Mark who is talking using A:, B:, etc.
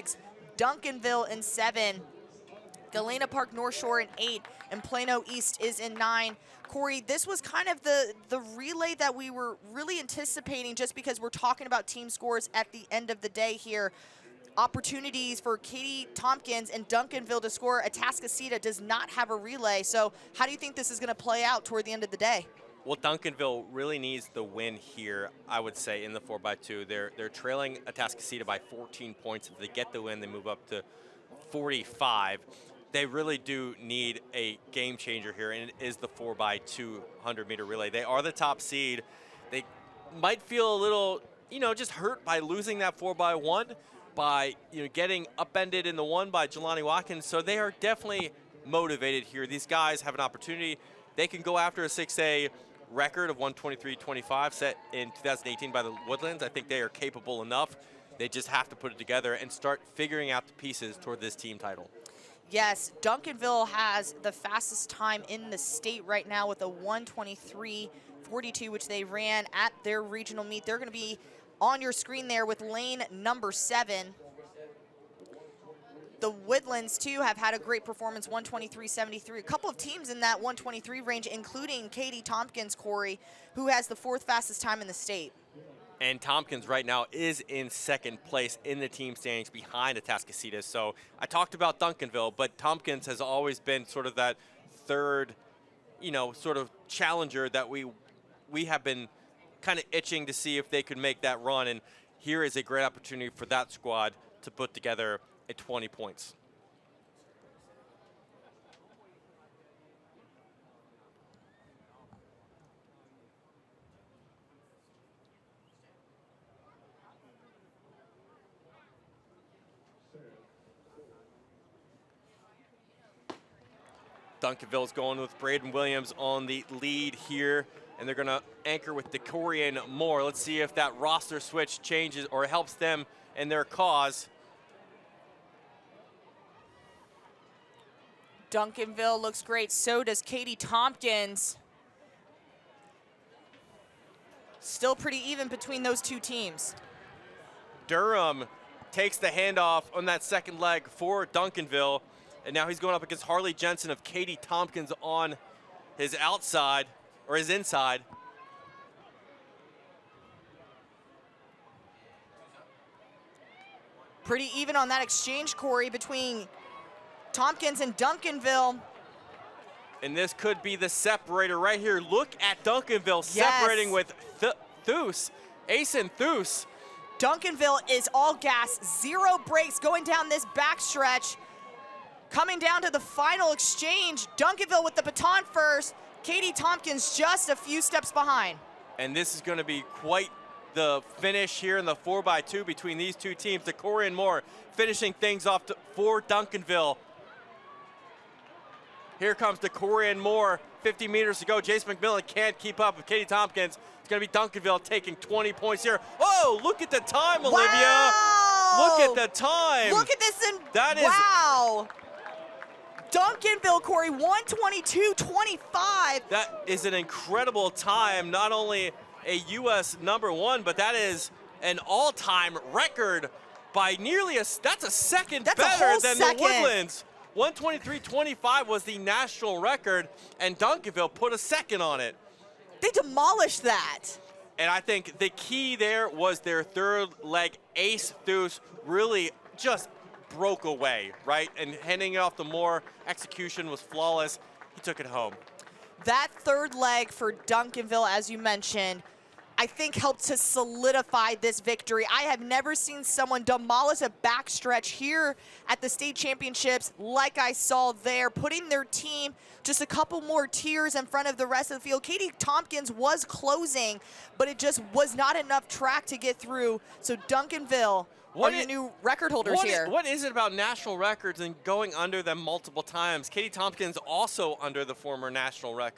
A: 6, Duncanville in 7, Galena Park North Shore in 8, and Plano East is in 9. Corey, this was kind of the relay that we were really anticipating, just because we're talking about team scores at the end of the day here. Opportunities for Katy Tompkins and Duncanville to score. Atascocita does not have a relay. So how do you think this is going to play out toward the end of the day?
B: Well, Duncanville really needs the win here, I would say, in the 4x2. They're trailing Atascocita by 14 points. If they get the win, they move up to 45. They really do need a game changer here, and it is the 4x200m relay. They are the top seed. They might feel a little, just hurt by losing that 4x1, by getting upended in the 1 by Jelani Watkins. So they are definitely motivated here. These guys have an opportunity. They can go after a 6A record of 123.25 set in 2018 by the Woodlands. I think they are capable enough. They just have to put it together and start figuring out the pieces toward this team title.
A: Yes, Duncanville has the fastest time in the state right now with a 123.42, which they ran at their regional meet. They're going to be on your screen there with lane number 7. The Woodlands, too, have had a great performance, 123.73. A couple of teams in that 123 range, including Katy Tompkins, Corey, who has the 4th fastest time in the state.
B: And Tompkins right now is in 2nd place in the team standings behind Atascocita. So I talked about Duncanville, but Tompkins has always been sort of that third, sort of challenger that we have been kind of itching to see if they could make that run. And here is a great opportunity for that squad to put together at 20 points. Duncanville's going with Braden Williams on the lead here, and they're going to anchor with DeCorian Moore. Let's see if that roster switch changes or helps them in their cause.
A: Duncanville looks great. So does Katy Tompkins. Still pretty even between those two teams.
B: Durham takes the handoff on that second leg for Duncanville. And now he's going up against Harley Jensen of Katy Tompkins on his outside, or his inside.
A: Pretty even on that exchange, Corey, between Tompkins and Duncanville.
B: And this could be the separator right here. Look at Duncanville separating with Thus, Asen Thus.
A: Duncanville is all gas, 0 brakes going down this backstretch. Coming down to the final exchange, Duncanville with the baton first, Katy Tompkins just a few steps behind.
B: And this is going to be quite the finish here in the 4x2 between these two teams. DeCorian Moore finishing things off for Duncanville. Here comes DeCorian Moore, 50 meters to go. Jace McMillan can't keep up with Katy Tompkins. It's going to be Duncanville taking 20 points here. Oh, look at the time, Olivia.
A: Wow!
B: Look at the time.
A: Look at this.
B: That is,
A: wow. Duncanville, Corey, 122.25.
B: That is an incredible time. Not only a U.S. #1, but that is an all-time record by nearly that's a second better than the Woodlands. 123.25 was the national record, and Duncanville put a second on it.
A: They demolished that.
B: And I think the key there was their third leg. Ace Thus really just broke away, right? And handing it off to Moore, execution was flawless. He took it home.
A: That third leg for Duncanville, as you mentioned, I think helped to solidify this victory. I have never seen someone demolish a backstretch here at the state championships like I saw there, putting their team just a couple more tiers in front of the rest of the field. Katy Tompkins was closing, but it just was not enough track to get through. So Duncanville are your new record holders here.
B: What is it about national records and going under them multiple times? Katy Tompkins also under the former national record.